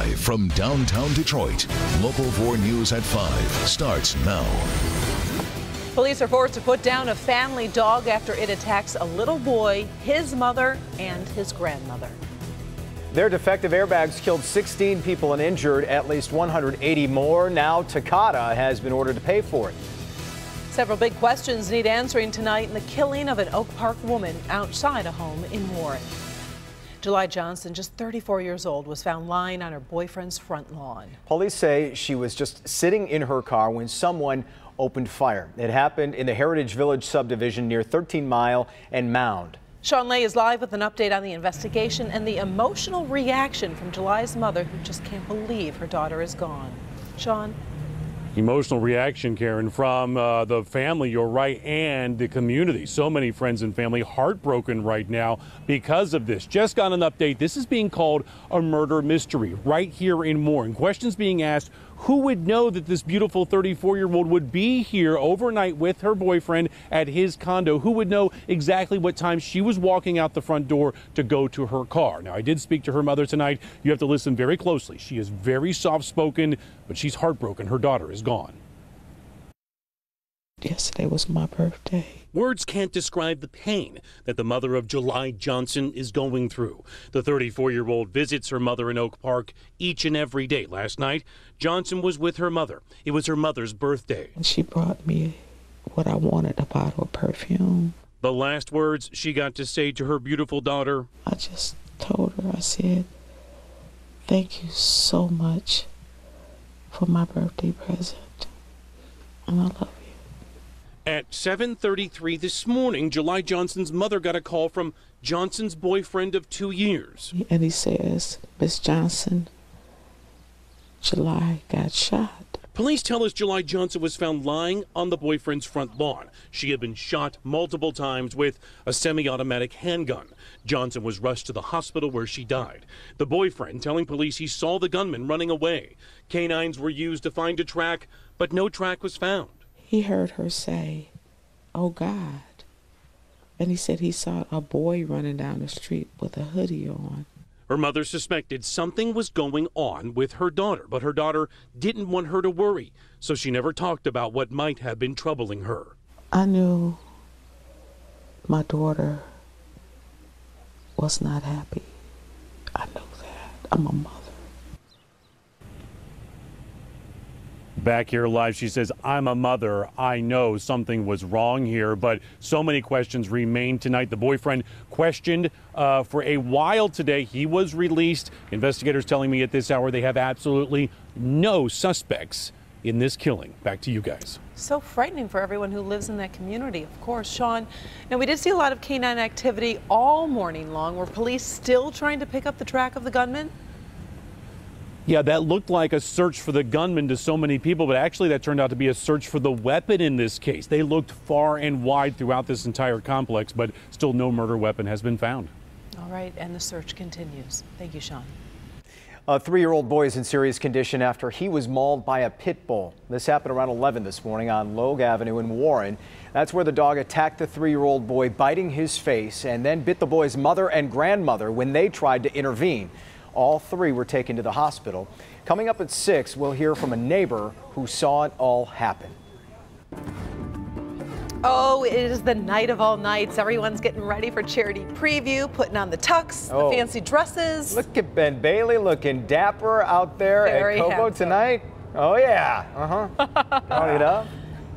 Live from downtown Detroit, Local 4 News at 5 starts now. Police are forced to put down a family dog after it attacks a little boy, his mother, and his grandmother. Their defective airbags killed 16 people and injured at least 180 more. Now Takata has been ordered to pay for it. Several big questions need answering tonight in the killing of an Oak Park woman outside a home in Warren. July Johnson, just 34 years old, was found lying on her boyfriend's front lawn. Police say she was just sitting in her car when someone opened fire. It happened in the Heritage Village subdivision near 13 Mile and Mound. Sean Lay is live with an update on the investigation and the emotional reaction from July's mother, who just can't believe her daughter is gone. Sean? Emotional reaction, Karen, from the family, you're right, and the community. So many friends and family heartbroken right now because of this. Just got an update. This is being called a murder mystery right here in Warren. Questions being asked: who would know that this beautiful 34-year-old would be here overnight with her boyfriend at his condo? Who would know exactly what time she was walking out the front door to go to her car? Now, I did speak to her mother tonight. You have to listen very closely. She is very soft-spoken, but she's heartbroken. Her daughter is gone. Yesterday was my birthday. Words can't describe the pain that the mother of July Johnson is going through. The 34-year-old visits her mother in Oak Park each and every day. Last night, Johnson was with her mother. It was her mother's birthday. And she brought me what I wanted, a bottle of perfume. The last words she got to say to her beautiful daughter: I just told her, I said, thank you so much for my birthday present, and I love you. At 7:33 this morning, July Johnson's mother got a call from Johnson's boyfriend of 2 years. And he says, Miss Johnson, July got shot. Police tell us July Johnson was found lying on the boyfriend's front lawn. She had been shot multiple times with a semi-automatic handgun. Johnson was rushed to the hospital where she died. The boyfriend telling police he saw the gunman running away. Canines were used to find a track, but no track was found. He heard her say, oh God. And he said he saw a boy running down the street with a hoodie on. Her mother suspected something was going on with her daughter, but her daughter didn't want her to worry, so she never talked about what might have been troubling her. I knew my daughter was not happy. I know that. I'm a mother. Back here live, she says, I'm a mother. I know something was wrong here, but so many questions remain tonight. The boyfriend questioned for a while today. He was released. Investigators telling me at this hour they have absolutely no suspects in this killing. Back to you guys. So frightening for everyone who lives in that community, of course. Sean, now we did see a lot of canine activity all morning long. Were police still trying to pick up the track of the gunman? Yeah, that looked like a search for the gunman to so many people, but actually that turned out to be a search for the weapon in this case. They looked far and wide throughout this entire complex, but still no murder weapon has been found. All right, and the search continues. Thank you, Sean. A 3-year-old boy is in serious condition after he was mauled by a pit bull. This happened around 11 this morning on Logue Avenue in Warren. That's where the dog attacked the 3-year-old boy, biting his face, and then bit the boy's mother and grandmother when they tried to intervene. All 3 were taken to the hospital. Coming up at 6, we'll hear from a neighbor who saw it all happen. Oh, it is the night of all nights. Everyone's getting ready for charity preview, putting on the tux, the fancy dresses. Look at Ben Bailey looking dapper out there at Cobo tonight. Oh, yeah. Turn it up.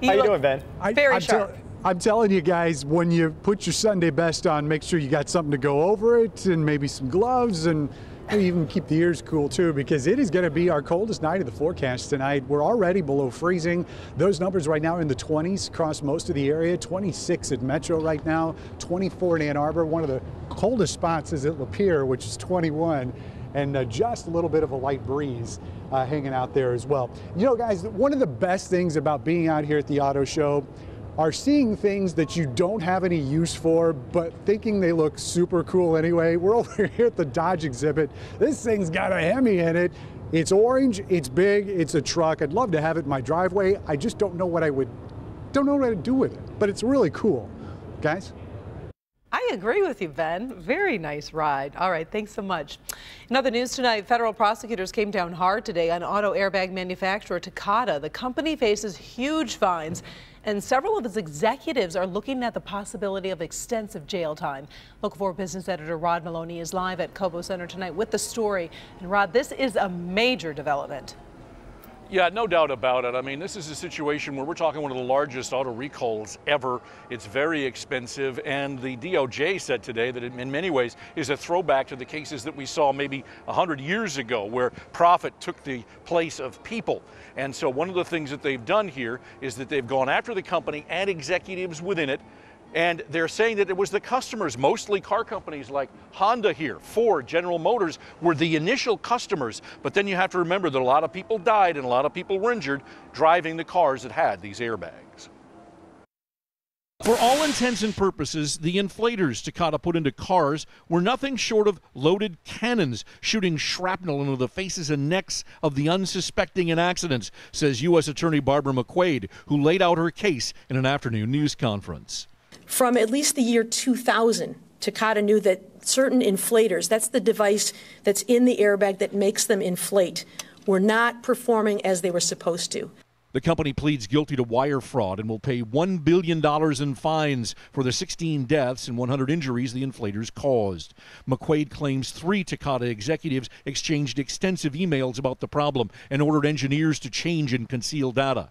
How you doing, Ben? Very sharp. I'm telling you guys, when you put your Sunday best on, make sure you got something to go over it and maybe some gloves and maybe even keep the ears cool too, because it is going to be our coldest night of the forecast tonight. We're already below freezing. Those numbers right now in the 20s across most of the area. 26 at Metro right now, 24 in Ann Arbor. One of the coldest spots is at Lapeer, which is 21, and just a little bit of a light breeze hanging out there as well. You know, guys, one of the best things about being out here at the auto show are seeing things that you don't have any use for, but thinking they look super cool anyway. We're over here at the Dodge exhibit. This thing's got a Hemi in it. It's orange, it's big, it's a truck. I'd love to have it in my driveway. I just don't know what to do with it, but it's really cool. Guys? I agree with you, Ben. Very nice ride. All right, thanks so much. In other news tonight, federal prosecutors came down hard today on auto airbag manufacturer Takata. The company faces huge fines, and several of its executives are looking at the possibility of extensive jail time. Local 4 business editor Rod Maloney is live at Cobo Center tonight with the story. And Rod, this is a major development. Yeah, no doubt about it. I mean, this is a situation where we're talking one of the largest auto recalls ever. It's very expensive, and the DOJ said today that it, in many ways, is a throwback to the cases that we saw maybe 100 years ago, where profit took the place of people. And so one of the things that they've done here is that they've gone after the company and executives within it, and they're saying that it was the customers, mostly car companies like Honda here, Ford, General Motors, were the initial customers. But then you have to remember that a lot of people died and a lot of people were injured driving the cars that had these airbags. For all intents and purposes, the inflators Takata put into cars were nothing short of loaded cannons, shooting shrapnel into the faces and necks of the unsuspecting in accidents, says U.S. Attorney Barbara McQuaid, who laid out her case in an afternoon news conference. From at least the year 2000, Takata knew that certain inflators, that's the device that's in the airbag that makes them inflate, were not performing as they were supposed to. The company pleads guilty to wire fraud and will pay $1 billion in fines for the 16 deaths and 100 injuries the inflators caused. McQuaid claims 3 Takata executives exchanged extensive emails about the problem and ordered engineers to change and conceal data.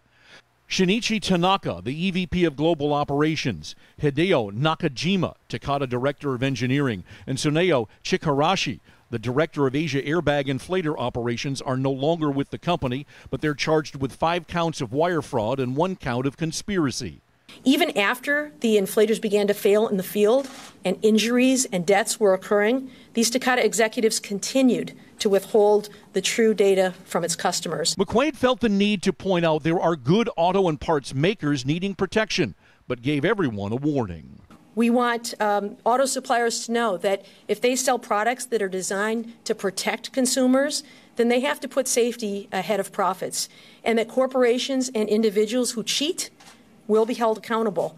Shinichi Tanaka, the EVP of Global Operations, Hideo Nakajima, Takata Director of Engineering, and Suneo Chikarashi, the Director of Asia Airbag Inflator Operations, are no longer with the company, but they're charged with 5 counts of wire fraud and 1 count of conspiracy. Even after the inflators began to fail in the field and injuries and deaths were occurring, these Takata executives continued to withhold the true data from its customers. McQuaid felt the need to point out there are good auto and parts makers needing protection, but gave everyone a warning. We want auto suppliers to know that if they sell products that are designed to protect consumers, then they have to put safety ahead of profits, and that corporations and individuals who cheat will be held accountable.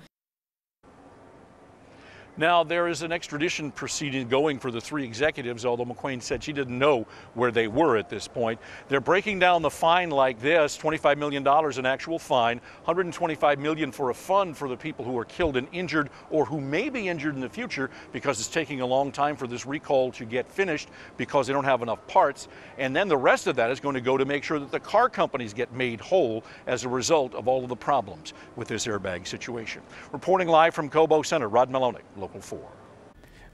Now, there is an extradition proceeding going for the 3 executives, although McQuaid said she didn't know where they were at this point. They're breaking down the fine like this: $25 million in actual fine, $125 million for a fund for the people who are killed and injured or who may be injured in the future because it's taking a long time for this recall to get finished because they don't have enough parts. And then the rest of that is going to go to make sure that the car companies get made whole as a result of all of the problems with this airbag situation. Reporting live from Cobo Center, Rod Maloney, Local 4.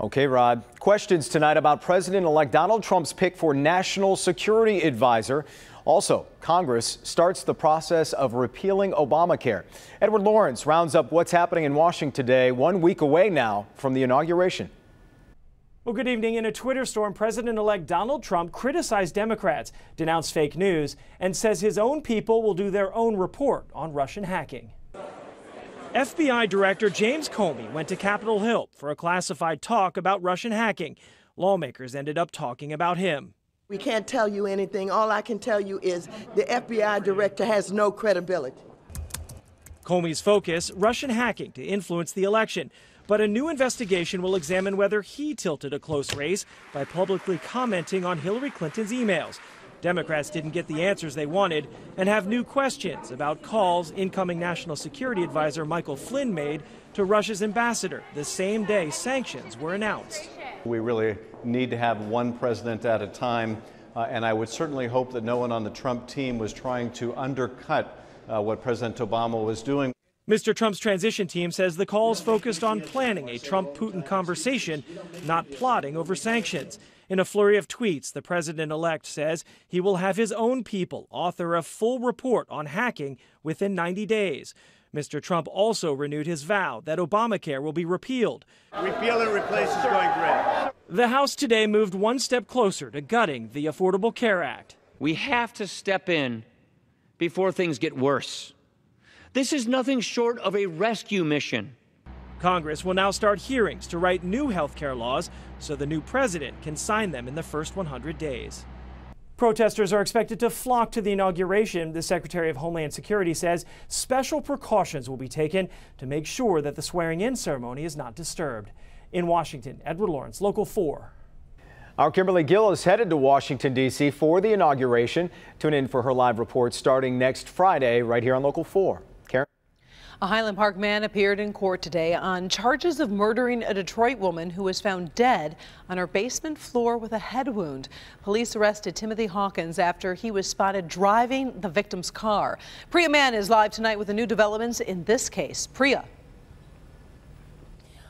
Okay, Rod. Questions tonight about President-elect Donald Trump's pick for National Security Advisor. Also, Congress starts the process of repealing Obamacare. Edward Lawrence rounds up what's happening in Washington today, 1 week away now from the inauguration. Well, good evening. In a Twitter storm, President-elect Donald Trump criticized Democrats, denounced fake news, and says his own people will do their own report on Russian hacking. FBI Director James Comey went to Capitol Hill for a classified talk about Russian hacking. Lawmakers ended up talking about him. We can't tell you anything. All I can tell you is the FBI director has no credibility. Comey's focus, Russian hacking to influence the election. But a new investigation will examine whether he tilted a close race by publicly commenting on Hillary Clinton's emails. Democrats didn't get the answers they wanted and have new questions about calls incoming National Security Advisor Michael Flynn made to Russia's ambassador the same day sanctions were announced. We really need to have one president at a time, and I would certainly hope that no one on the Trump team was trying to undercut what President Obama was doing. Mr. Trump's transition team says the calls focused on planning a Trump-Putin conversation, not plotting over sanctions. In a flurry of tweets, the president-elect says he will have his own people author a full report on hacking within 90 days. Mr. Trump also renewed his vow that Obamacare will be repealed. Repeal and replace is going great. The House today moved one step closer to gutting the Affordable Care Act. We have to step in before things get worse. This is nothing short of a rescue mission. Congress will now start hearings to write new health care laws so the new president can sign them in the first 100 days. Protesters are expected to flock to the inauguration. The Secretary of Homeland Security says special precautions will be taken to make sure that the swearing-in ceremony is not disturbed. In Washington, Edward Lawrence, Local 4. Our Kimberly Gill is headed to Washington, D.C. for the inauguration. Tune in for her live report starting next Friday right here on Local 4. Karen? A Highland Park man appeared in court today on charges of murdering a Detroit woman who was found dead on her basement floor with a head wound. Police arrested Timothy Hawkins after he was spotted driving the victim's car. Priya Mann is live tonight with the new developments in this case. Priya.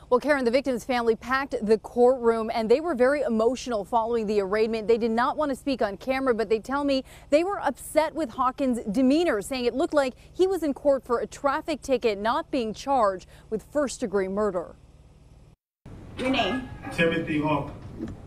Well, Karen, the victim's family packed the courtroom and they were very emotional following the arraignment. They did not want to speak on camera, but they tell me they were upset with Hawkins' demeanor, saying it looked like he was in court for a traffic ticket, not being charged with first-degree murder. Your name? Timothy Hawkins.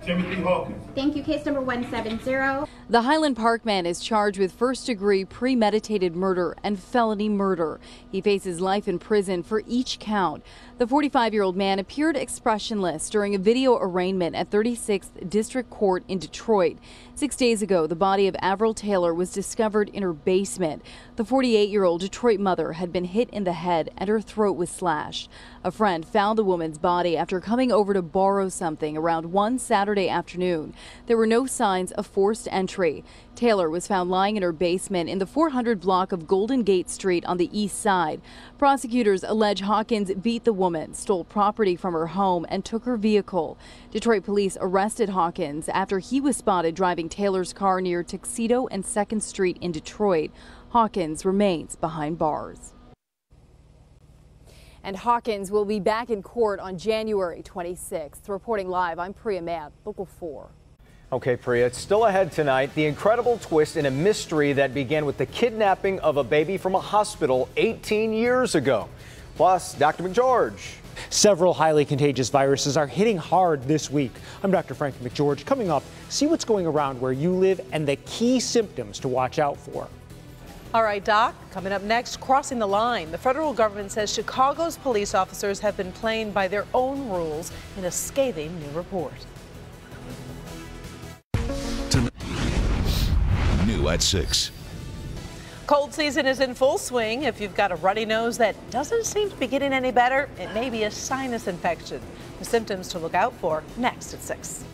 Timothy Hawkins. Thank you. Case number 170. The Highland Park man is charged with first-degree premeditated murder and felony murder. He faces life in prison for each count. The 45-year-old man appeared expressionless during a video arraignment at 36th District Court in Detroit. 6 days ago, the body of Avril Taylor was discovered in her basement. The 48-year-old Detroit mother had been hit in the head and her throat was slashed. A friend found the woman's body after coming over to borrow something around 1 Saturday afternoon. There were no signs of forced entry. Taylor was found lying in her basement in the 400 block of Golden Gate Street on the east side. Prosecutors allege Hawkins beat the woman, stole property from her home, and took her vehicle. Detroit police arrested Hawkins after he was spotted driving Taylor's car near Tuxedo and 2nd Street in Detroit. Hawkins remains behind bars. And Hawkins will be back in court on January 26th. Reporting live, I'm Priya Mann, Local 4. Okay, Priya, it's still ahead tonight. The incredible twist in a mystery that began with the kidnapping of a baby from a hospital 18 years ago. Plus, Dr. McGeorge. Several highly contagious viruses are hitting hard this week. I'm Dr. Frank McGeorge. Coming up, see what's going around where you live and the key symptoms to watch out for. All right, Doc, coming up next, crossing the line. The federal government says Chicago's police officers have been playing by their own rules in a scathing new report. New at 6. Cold season is in full swing. If you've got a runny nose that doesn't seem to be getting any better, it may be a sinus infection. The symptoms to look out for next at 6.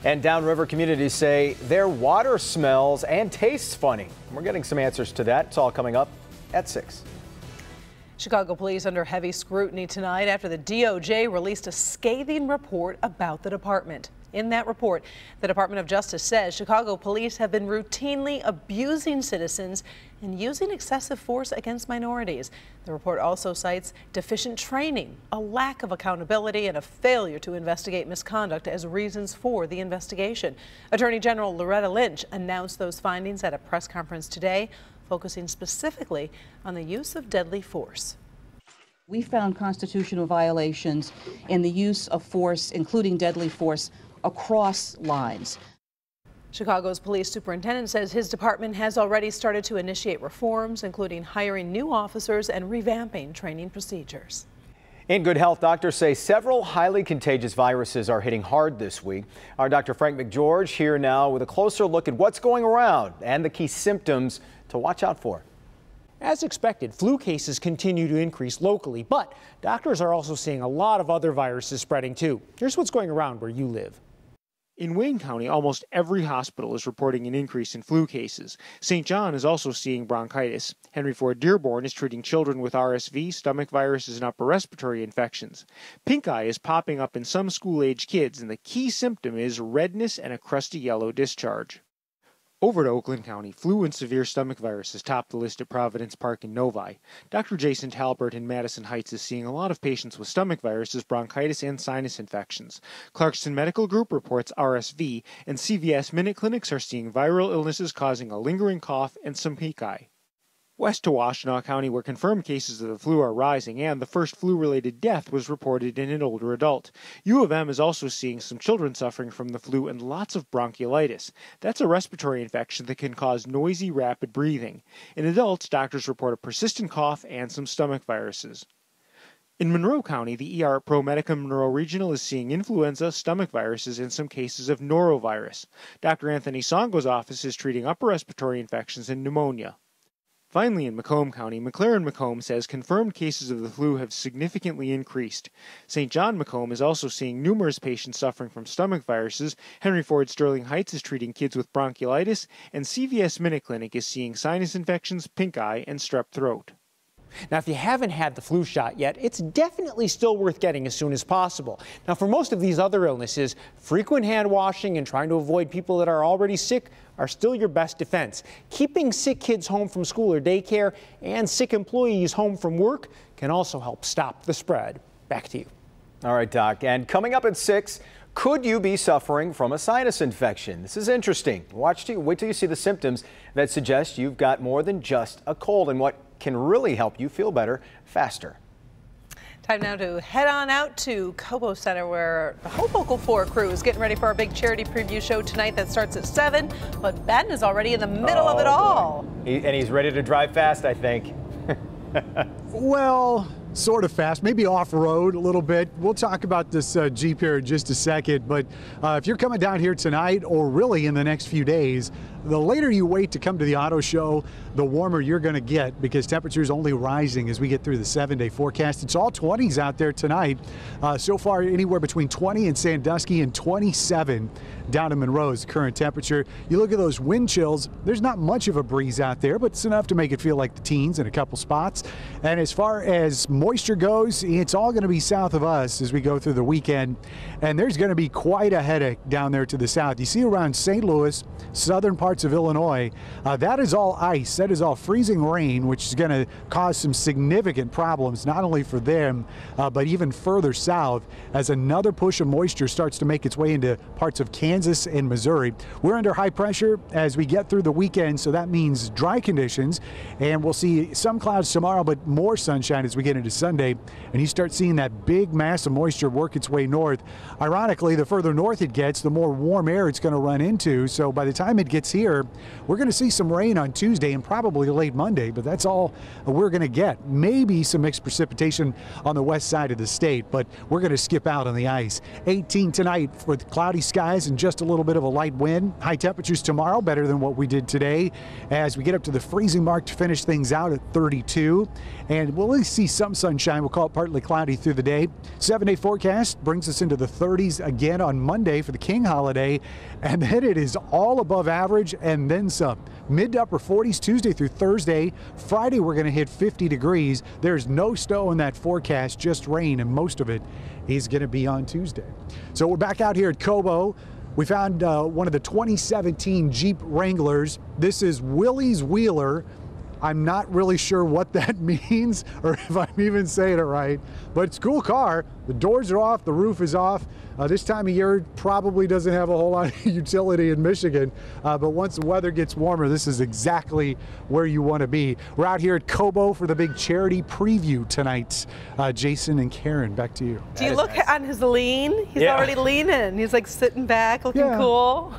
And downriver communities say their water smells and tastes funny. We're getting some answers to that. It's all coming up at 6. Chicago police under heavy scrutiny tonight after the DOJ released a scathing report about the department. In that report, the Department of Justice says Chicago police have been routinely abusing citizens and using excessive force against minorities. The report also cites deficient training, a lack of accountability, and a failure to investigate misconduct as reasons for the investigation. Attorney General Loretta Lynch announced those findings at a press conference today, focusing specifically on the use of deadly force. We found constitutional violations in the use of force, including deadly force, across lines. Chicago's police superintendent says his department has already started to initiate reforms, including hiring new officers and revamping training procedures. In good health, doctors say several highly contagious viruses are hitting hard this week. Our Dr. Frank McGeorge here now with a closer look at what's going around and the key symptoms to watch out for. As expected, flu cases continue to increase locally, but doctors are also seeing a lot of other viruses spreading too. Here's what's going around where you live. In Wayne County, almost every hospital is reporting an increase in flu cases. St. John is also seeing bronchitis. Henry Ford Dearborn is treating children with RSV, stomach viruses, and upper respiratory infections. Pink eye is popping up in some school-age kids, and the key symptom is redness and a crusty yellow discharge. Over to Oakland County, flu and severe stomach viruses top the list at Providence Park in Novi. Dr. Jason Talbert in Madison Heights is seeing a lot of patients with stomach viruses, bronchitis, and sinus infections. Clarkston Medical Group reports RSV, and CVS Minute Clinics are seeing viral illnesses causing a lingering cough and some pink eye. West to Washtenaw County, where confirmed cases of the flu are rising, and the first flu-related death was reported in an older adult. U of M is also seeing some children suffering from the flu and lots of bronchiolitis. That's a respiratory infection that can cause noisy, rapid breathing. In adults, doctors report a persistent cough and some stomach viruses. In Monroe County, the ER at ProMedica Monroe Regional is seeing influenza, stomach viruses, and some cases of norovirus. Dr. Anthony Songo's office is treating upper respiratory infections and pneumonia. Finally, in Macomb County, McLaren-Macomb says confirmed cases of the flu have significantly increased. St. John-Macomb is also seeing numerous patients suffering from stomach viruses. Henry Ford Sterling Heights is treating kids with bronchiolitis, and CVS Minute Clinic is seeing sinus infections, pink eye, and strep throat. Now, if you haven't had the flu shot yet, it's definitely still worth getting as soon as possible. Now, for most of these other illnesses, frequent hand washing and trying to avoid people that are already sick are still your best defense. Keeping sick kids home from school or daycare and sick employees home from work can also help stop the spread. Back to you. All right, Doc. And coming up at 6, could you be suffering from a sinus infection? This is interesting. Wait till you see the symptoms that suggest you've got more than just a cold and what can really help you feel better faster. Time now to head on out to Cobo Center, where the Hope Local 4 crew is getting ready for our big charity preview show tonight that starts at 7. But Ben is already in the middle of it all. And he's ready to drive fast, I think. Well, sort of fast, maybe off-road a little bit. We'll talk about this Jeep here in just a second, but if you're coming down here tonight or really in the next few days, the later you wait to come to the auto show, the warmer you're going to get because temperatures only rising as we get through the 7-day forecast. It's all 20s out there tonight. So far, anywhere between 20 in Sandusky and 27 down in Monroe's current temperature. You look at those wind chills, there's not much of a breeze out there, but it's enough to make it feel like the teens in a couple spots. And as far as moisture goes, it's all going to be south of us as we go through the weekend. And there's going to be quite a headache down there to the south. You see around St. Louis, southern parts of Illinois, that is all ice. That is all freezing rain, which is going to cause some significant problems, not only for them, but even further south as another push of moisture starts to make its way into parts of Kansas and Missouri. We're under high pressure as we get through the weekend, so that means dry conditions, and we'll see some clouds tomorrow, but more sunshine as we get into Sunday, and you start seeing that big mass of moisture work its way north. Ironically, the further north it gets, the more warm air it's going to run into, so by the time it gets here, we're going to see some rain on Tuesday and probably late Monday, but that's all we're going to get. Maybe some mixed precipitation on the west side of the state, but we're going to skip out on the ice. 18 tonight with cloudy skies and just a little bit of a light wind. High temperatures tomorrow, better than what we did today, as we get up to the freezing mark to finish things out at 32. And we'll at least see some sunshine. We'll call it partly cloudy through the day. 7-day forecast brings us into the 30s again on Monday for the King holiday. And then it is all above average and then some. Mid to upper 40s Tuesday through Thursday. Friday, we're going to hit 50 degrees. There's no snow in that forecast, just rain, and most of it is going to be on Tuesday. So we're back out here at Cobo. We found one of the 2017 Jeep Wranglers. This is Willie's Wheeler. I'm not really sure what that means or if I'm even saying it right, but it's a cool car. The doors are off, the roof is off. This time of year probably doesn't have a whole lot of utility in Michigan, but once the weather gets warmer, this is exactly where you want to be. We're out here at Cobo for the big charity preview tonight. Jason and Karen, back to you. Do you look on his lean? He's already leaning. He's like sitting back, looking cool.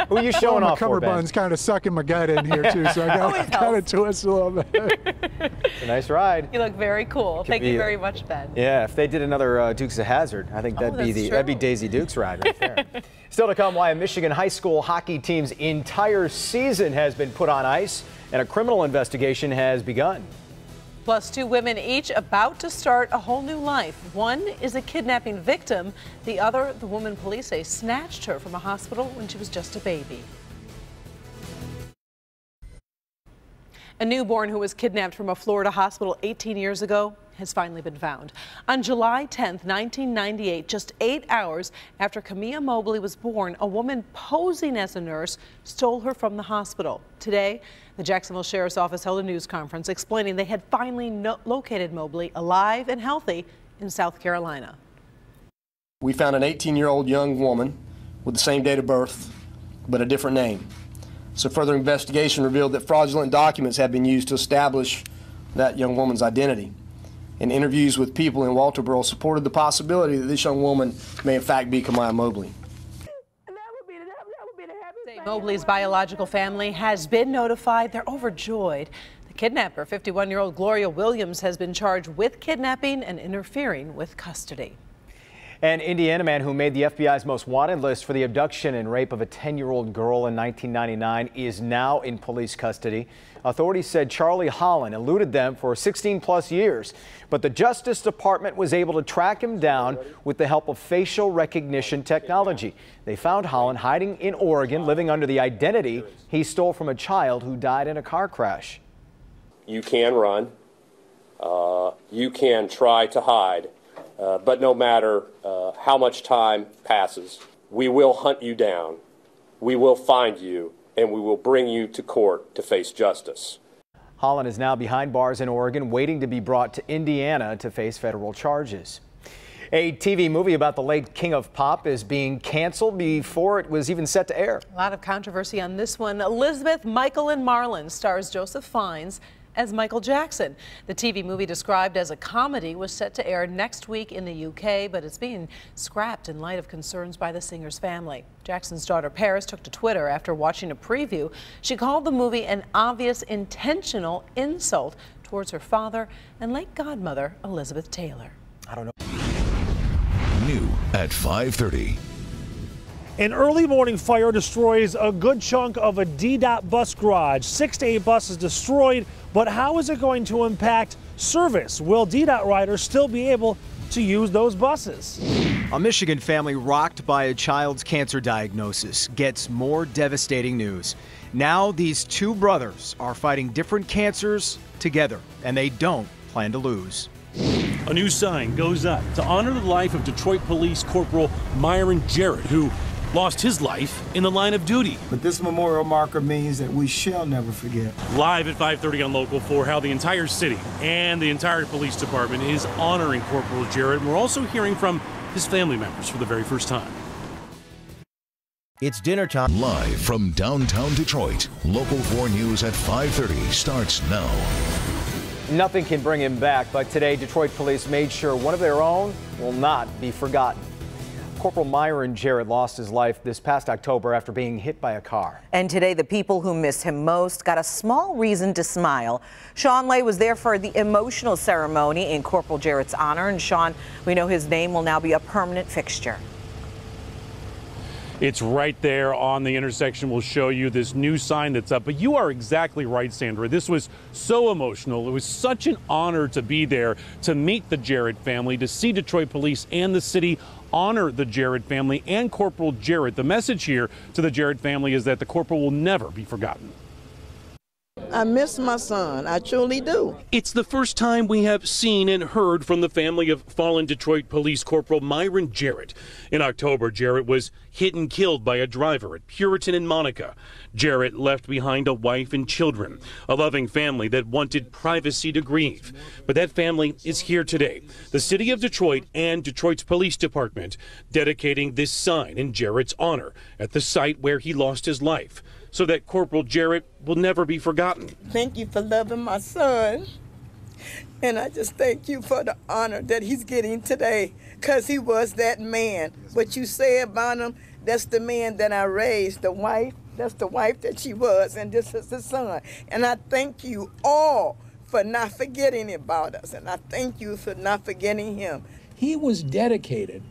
Who are you showing off for, Ben? My cummerbund's kind of sucking my gut in here too, so I got kind of twist a little bit. It's a nice ride. You look very cool. Thank you very much, Ben. Yeah, if they did another Dukes of Hazzard, I think that'd be Daisy Duke's ride right there. Still to come, why a Michigan high school hockey team's entire season has been put on ice and a criminal investigation has begun. Plus, 2 women each about to start a whole new life. One is a kidnapping victim. The other, the woman police say snatched her from a hospital when she was just a baby. A newborn who was kidnapped from a Florida hospital 18 years ago has finally been found. On July 10th, 1998, just 8 hours after Camilla Mobley was born, a woman posing as a nurse stole her from the hospital. Today, the Jacksonville Sheriff's Office held a news conference explaining they had finally located Mobley alive and healthy in South Carolina. We found an 18-year-old young woman with the same date of birth, but a different name. So further investigation revealed that fraudulent documents had been used to establish that young woman's identity. And interviews with people in Walterboro supported the possibility that this young woman may in fact be Camilla Mobley. Mobley's biological family has been notified. They're overjoyed. The kidnapper, 51-year-old Gloria Williams, has been charged with kidnapping and interfering with custody. An Indiana man who made the FBI's most wanted list for the abduction and rape of a 10-year-old girl in 1999 is now in police custody. Authorities said Charlie Holland eluded them for 16+ years, but the Justice Department was able to track him down with the help of facial recognition technology. They found Holland hiding in Oregon, living under the identity he stole from a child who died in a car crash. You can run, you can try to hide, but no matter how much time passes, we will hunt you down, we will find you, and we will bring you to court to face justice. Holland is now behind bars in Oregon, waiting to be brought to Indiana to face federal charges. A TV movie about the late King of Pop is being canceled before it was even set to air. A lot of controversy on this one. Elizabeth, Michael, and Marlon stars Joseph Fiennes as Michael Jackson. The TV movie, described as a comedy, was set to air next week in the UK, but it's being scrapped in light of concerns by the singer's family. Jackson's daughter Paris took to Twitter after watching a preview. She called the movie an obvious intentional insult towards her father and late godmother Elizabeth Taylor. I don't know. New at 5:30. An early morning fire destroys a good chunk of a DDOT bus garage. 6 to 8 buses destroyed, but how is it going to impact service? Will DDOT riders still be able to use those buses? A Michigan family rocked by a child's cancer diagnosis gets more devastating news. Now these two brothers are fighting different cancers together, and they don't plan to lose. A new sign goes up to honor the life of Detroit Police Corporal Myron Jarrett, who lost his life in the line of duty. But this memorial marker means that we shall never forget. Live at 5:30 on Local 4, how the entire city and the entire police department is honoring Corporal Jarrett. And we're also hearing from his family members for the very first time. It's dinner time. Live from downtown Detroit, Local 4 News at 5:30 starts now. Nothing can bring him back, but today Detroit police made sure one of their own will not be forgotten. Corporal Myron Jarrett lost his life this past October after being hit by a car. And today, the people who miss him most got a small reason to smile. Sean Lay was there for the emotional ceremony in Corporal Jarrett's honor. And Sean, we know his name will now be a permanent fixture. It's right there on the intersection. We'll show you this new sign that's up. But you are exactly right, Sandra. This was so emotional. It was such an honor to be there, to meet the Jarrett family, to see Detroit police and the city honor the Jarrett family and Corporal Jarrett. The message here to the Jarrett family is that the corporal will never be forgotten. I miss my son. I truly do. It's the first time we have seen and heard from the family of fallen Detroit Police Corporal Myron Jarrett. In October, Jarrett was hit and killed by a driver at Puritan and Monica. Jarrett left behind a wife and children, a loving family that wanted privacy to grieve. But that family is here today. The city of Detroit and Detroit's police department dedicating this sign in Jarrett's honor at the site where he lost his life, so that Corporal Jarrett will never be forgotten. Thank you for loving my son. And I just thank you for the honor that he's getting today, because he was that man. What you say about him, that's the man that I raised, the wife, that's the wife that she was, and this is the son. And I thank you all for not forgetting about us, and I thank you for not forgetting him. He was dedicated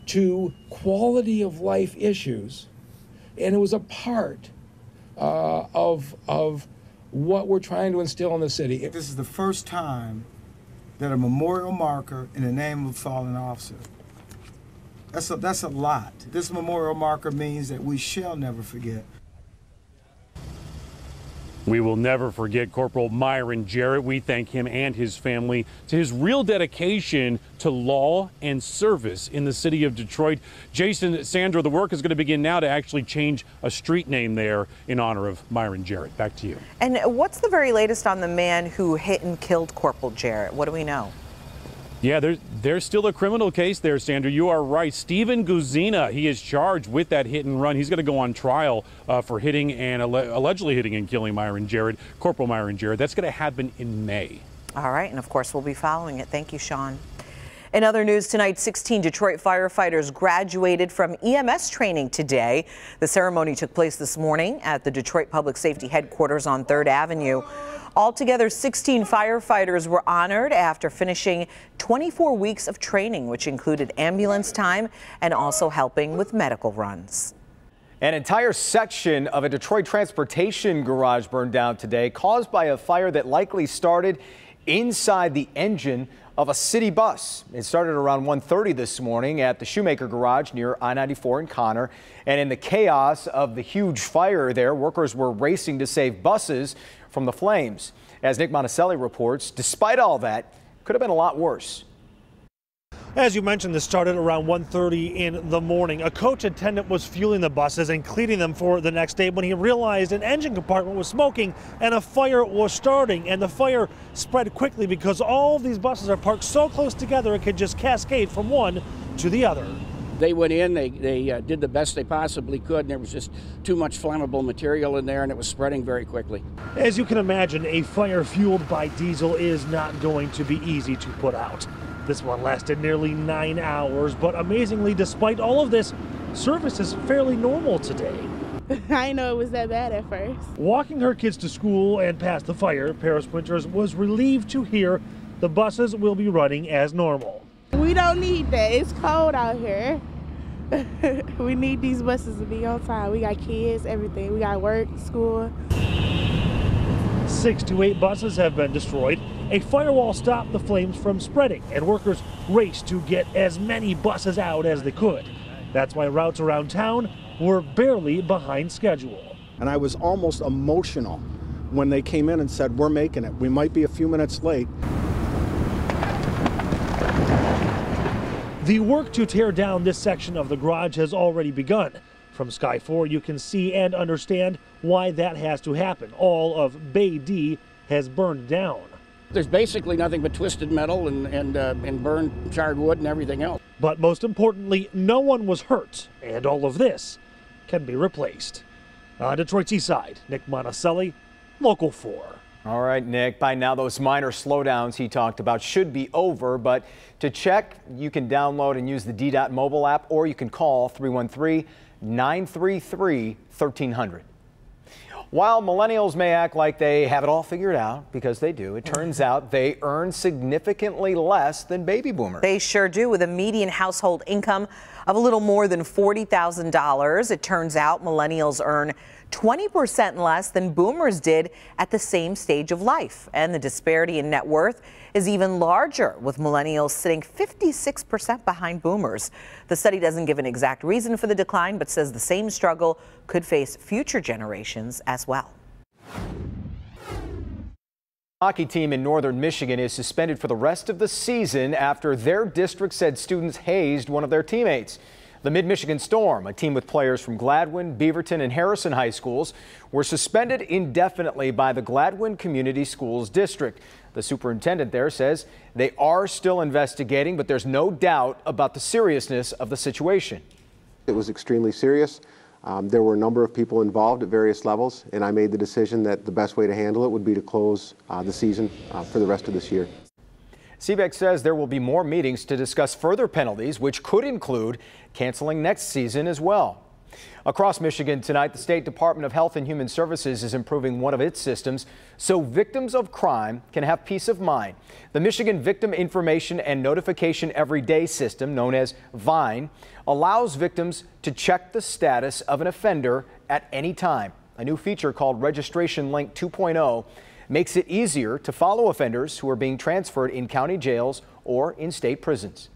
to quality of life issues, and it was a part of what we're trying to instill in the city. This is the first time that a memorial marker in the name of a fallen officer. That's a lot. This memorial marker means that we shall never forget. We will never forget Corporal Myron Jarrett. We thank him and his family to his real dedication to law and service in the city of Detroit. Jason, Sandra, the work is going to begin now to actually change a street name there in honor of Myron Jarrett. Back to you. And what's the very latest on the man who hit and killed Corporal Jarrett? What do we know? Yeah, there's still a criminal case there, Sandra. You are right. Stephen Guzina, he is charged with that hit and run. He's going to go on trial for hitting and allegedly hitting and killing Myron Jarrett, Corporal Myron Jarrett. That's going to happen in May. All right, and of course we'll be following it. Thank you, Sean. In other news tonight, 16 Detroit firefighters graduated from EMS training today. The ceremony took place this morning at the Detroit Public Safety Headquarters on 3rd Avenue. Altogether, 16 firefighters were honored after finishing 24 weeks of training, which included ambulance time and also helping with medical runs. An entire section of a Detroit transportation garage burned down today, caused by a fire that likely started inside the engine of a city bus. It started around 1:30 this morning at the Shoemaker Garage near I-94 in Connor. And in the chaos of the huge fire there, workers were racing to save buses from the flames. As Nick Monticelli reports, despite all that, could have been a lot worse. As you mentioned, this started around 1:30 in the morning. A coach attendant was fueling the buses and cleaning them for the next day when he realized an engine compartment was smoking and a fire was starting. And the fire spread quickly because all of these buses are parked so close together it could just cascade from one to the other. They went in, they did the best they possibly could, and there was just too much flammable material in there, and it was spreading very quickly. As you can imagine, a fire fueled by diesel is not going to be easy to put out. This one lasted nearly 9 hours, but amazingly, despite all of this, service is fairly normal today. I didn't know it was that bad at first. Walking her kids to school and past the fire, Paris Winters was relieved to hear the buses will be running as normal. We don't need that. It's cold out here. We need these buses to be on time. We got kids, everything. We got work, school. 6 to 8 buses have been destroyed. A firewall stopped the flames from spreading, and workers raced to get as many buses out as they could. That's why routes around town were barely behind schedule. And I was almost emotional when they came in and said, "We're making it. We might be a few minutes late." The work to tear down this section of the garage has already begun. From Sky 4, you can see and understand why that has to happen. All of Bay D has burned down. There's basically nothing but twisted metal and burned charred wood and everything else. But most importantly, no one was hurt, and all of this can be replaced. Detroit's East Side, Nick Monticelli, Local 4. All right, Nick, by now those minor slowdowns he talked about should be over, but to check, you can download and use the DDOT mobile app, or you can call 313-933-1300. While millennials may act like they have it all figured out, because they do, it turns out they earn significantly less than baby boomers. They sure do, with a median household income of a little more than $40,000. It turns out millennials earn 20% less than boomers did at the same stage of life. And the disparity in net worth is even larger, with millennials sitting 56% behind boomers. The study doesn't give an exact reason for the decline, but says the same struggle could face future generations as well. Hockey team in northern Michigan is suspended for the rest of the season after their district said students hazed one of their teammates. The Mid-Michigan Storm, a team with players from Gladwin, Beaverton, and Harrison high schools, were suspended indefinitely by the Gladwin Community Schools District. The superintendent there says they are still investigating, but there's no doubt about the seriousness of the situation. It was extremely serious. There were a number of people involved at various levels, and I made the decision that the best way to handle it would be to close the season for the rest of this year. CBEC says there will be more meetings to discuss further penalties, which could include canceling next season as well. Across Michigan tonight, the State Department of Health and Human Services is improving one of its systems so victims of crime can have peace of mind. The Michigan Victim Information and Notification Everyday System, known as VINE, allows victims to check the status of an offender at any time. A new feature called Registration Link 2.0 makes it easier to follow offenders who are being transferred in county jails or in state prisons.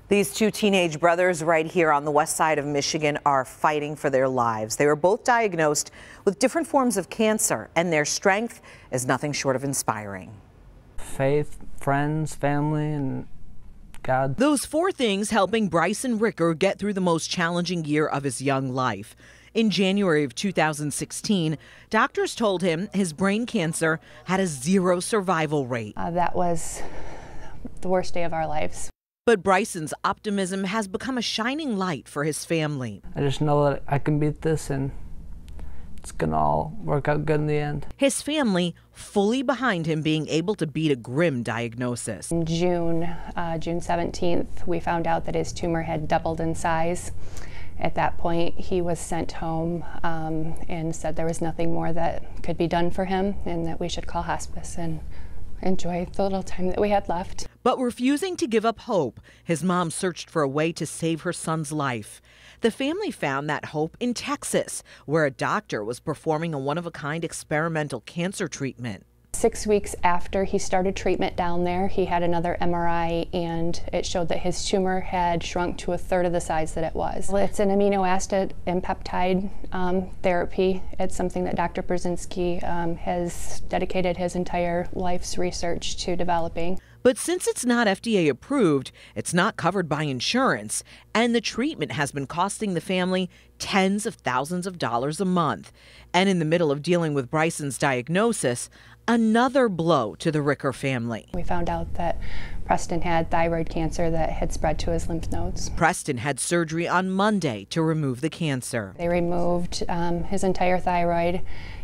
These two teenage brothers right here on the west side of Michigan are fighting for their lives. They were both diagnosed with different forms of cancer, and their strength is nothing short of inspiring. Faith, friends, family, and God. Those four things helping Bryson Ricker get through the most challenging year of his young life. In January of 2016, doctors told him his brain cancer had a 0 survival rate. That was the worst day of our lives. But Bryson's optimism has become a shining light for his family. I just know that I can beat this and it's going to all work out good in the end. His family fully behind him being able to beat a grim diagnosis. In June 17th, we found out that his tumor had doubled in size. At that point, he was sent home and said there was nothing more that could be done for him and that we should call hospice and enjoy the little time that we had left. But refusing to give up hope, his mom searched for a way to save her son's life. The family found that hope in Texas, where a doctor was performing a one-of-a-kind experimental cancer treatment. 6 weeks after he started treatment down there, he had another MRI and it showed that his tumor had shrunk to 1/3 of the size that it was. It's an amino acid and peptide therapy. It's something that Dr. Brzezinski has dedicated his entire life's research to developing. But since it's not FDA approved, it's not covered by insurance, and the treatment has been costing the family tens of thousands of dollars a month. And in the middle of dealing with Bryson's diagnosis, another blow to the Ricker family. We found out that Preston had thyroid cancer that had spread to his lymph nodes. Preston had surgery on Monday to remove the cancer. They removed his entire thyroid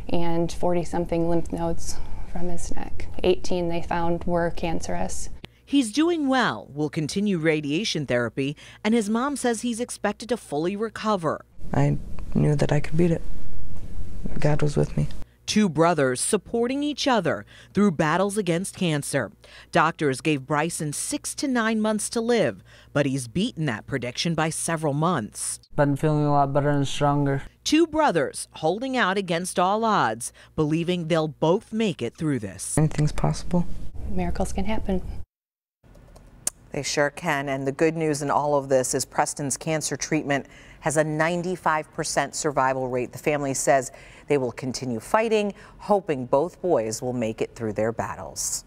and 40-something lymph nodes from his neck. 18 they found were cancerous. He's doing well, will continue radiation therapy, and his mom says he's expected to fully recover. I knew that I could beat it. God was with me. Two brothers supporting each other through battles against cancer. Doctors gave Bryson 6 to 9 months to live, but he's beaten that prediction by several months. Been feeling a lot better and stronger. Two brothers holding out against all odds, believing they'll both make it through this. Anything's possible. Miracles can happen. They sure can. And the good news in all of this is Preston's cancer treatment has a 95% survival rate. The family says they will continue fighting, hoping both boys will make it through their battles.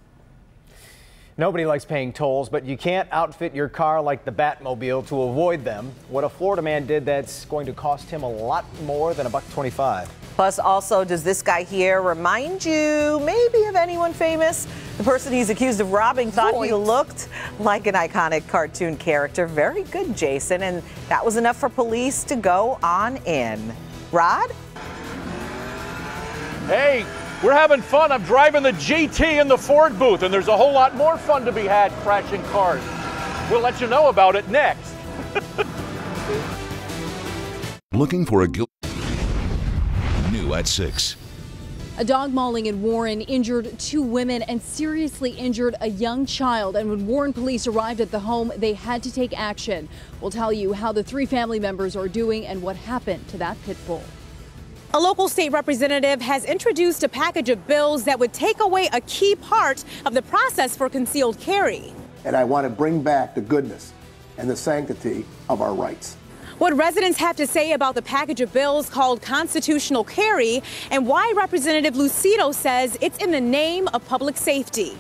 Nobody likes paying tolls, but you can't outfit your car like the Batmobile to avoid them. What a Florida man did that's going to cost him a lot more than $1.25. Plus, also, does this guy here remind you maybe of anyone famous? The person he's accused of robbing thought he looked like an iconic cartoon character. Very good, Jason. And that was enough for police to go on in. Rod? Hey, we're having fun. I'm driving the GT in the Ford booth, and there's a whole lot more fun to be had crashing cars. We'll let you know about it next. Looking for a guilty. New at 6. A dog mauling in Warren injured 2 women and seriously injured a young child. And when Warren police arrived at the home, they had to take action. We'll tell you how the 3 family members are doing and what happened to that pit bull. A local state representative has introduced a package of bills that would take away a key part of the process for concealed carry. And I want to bring back the goodness and the sanctity of our rights. What residents have to say about the package of bills called constitutional carry and why Representative Lucido says it's in the name of public safety.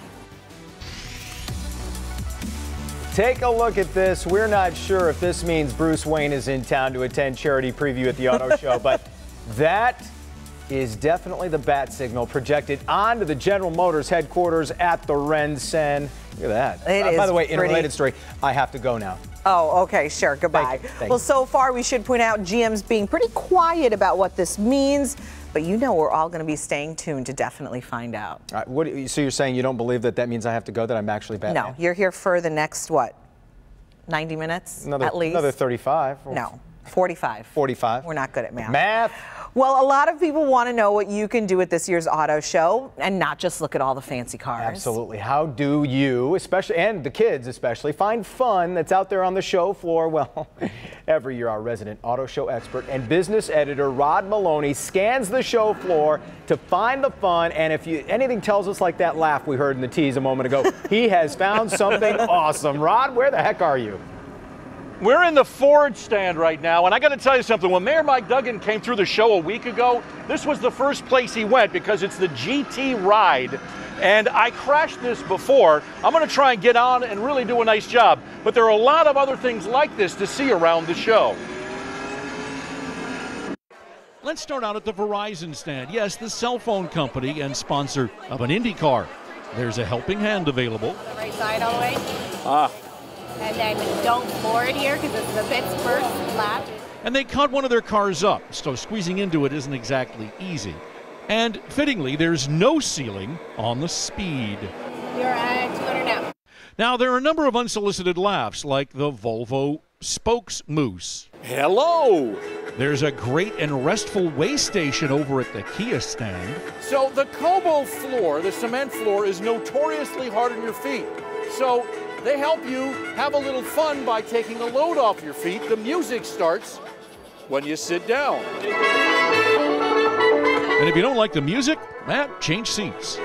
Take a look at this. We're not sure if this means Bruce Wayne is in town to attend charity preview at the auto show, but that is definitely the bat signal projected onto the General Motors headquarters at the RenCen. Look at that. By the way, in a related story, I have to go now. Oh, okay, sure. Goodbye. Thank you. Well, so far we should point out GM's being pretty quiet about what this means, but you know we're all going to be staying tuned to definitely find out. All right, so you're saying you don't believe that that means I have to go, that I'm actually Batman? No, you're here for the next, what, 90 minutes at least? Another 35. No, 45. 45. We're not good at math. Math. Well, a lot of people want to know what you can do at this year's auto show and not just look at all the fancy cars. Absolutely. How do you, especially, and the kids especially, find fun that's out there on the show floor? Well, every year our resident auto show expert and business editor Rod Maloney scans the show floor to find the fun, and if anything tells us like that laugh we heard in the tease a moment ago, he has found something awesome. Rod, where the heck are you? We're in the Ford stand right now, and I got to tell you something. When Mayor Mike Duggan came through the show a week ago, this was the first place he went because it's the GT ride, and I crashed this before. I'm going to try and get on and really do a nice job, but there are a lot of other things like this to see around the show. Let's start out at the Verizon stand. Yes, the cell phone company and sponsor of an Indy car. There's a helping hand available. The right side all the way. Ah. And then don't floor it here because it's the bit's first lap. And they cut one of their cars up, so squeezing into it isn't exactly easy. And fittingly, there's no ceiling on the speed. You're at 200 now. Now, there are a number of unsolicited laughs, like the Volvo Spokes Moose. Hello! There's a great and restful way station over at the Kia stand. So the Kobo floor, the cement floor, is notoriously hard on your feet. So they help you have a little fun by taking a load off your feet. The music starts when you sit down. And if you don't like the music, change seats.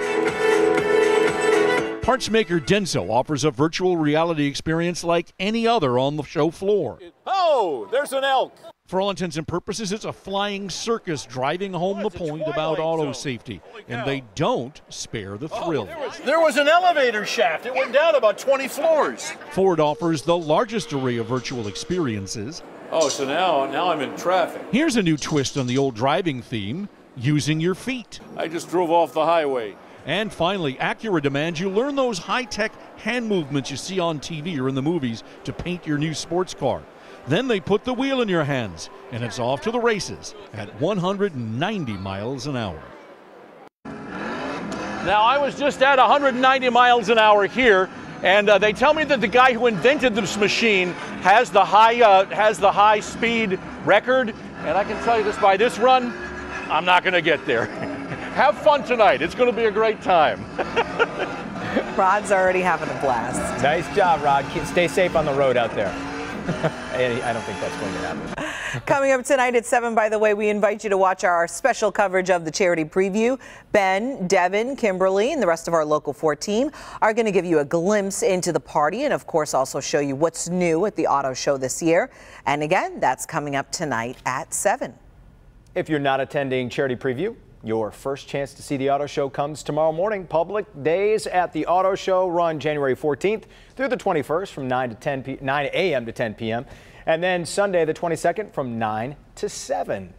Parts maker Denso offers a virtual reality experience like any other on the show floor. Oh, there's an elk. For all intents and purposes, it's a flying circus driving home the point about auto safety. And they don't spare the thrill. There was an elevator shaft. It went down about 20 floors. Ford offers the largest array of virtual experiences. Oh, so now I'm in traffic. Here's a new twist on the old driving theme, using your feet. I just drove off the highway. And finally, Acura demands you learn those high-tech hand movements you see on TV or in the movies to paint your new sports car. Then they put the wheel in your hands, and it's off to the races at 190 miles an hour. Now, I was just at 190 miles an hour here, and they tell me that the guy who invented this machine has the high speed record. And I can tell you this, by this run, I'm not going to get there. Have fun tonight. It's going to be a great time. Rod's already having a blast. Nice job, Rod. Stay safe on the road out there. I don't think that's going to happen. Coming up tonight at 7, by the way, we invite you to watch our special coverage of the charity preview. Ben, Devin, Kimberly, and the rest of our Local 4 team are going to give you a glimpse into the party and, of course, also show you what's new at the auto show this year. And again, that's coming up tonight at 7. If you're not attending charity preview, your first chance to see the auto show comes tomorrow morning. Public days at the auto show run January 14th through the 21st from 9 a.m. to 10 p.m. And then Sunday the 22nd from 9 to 7.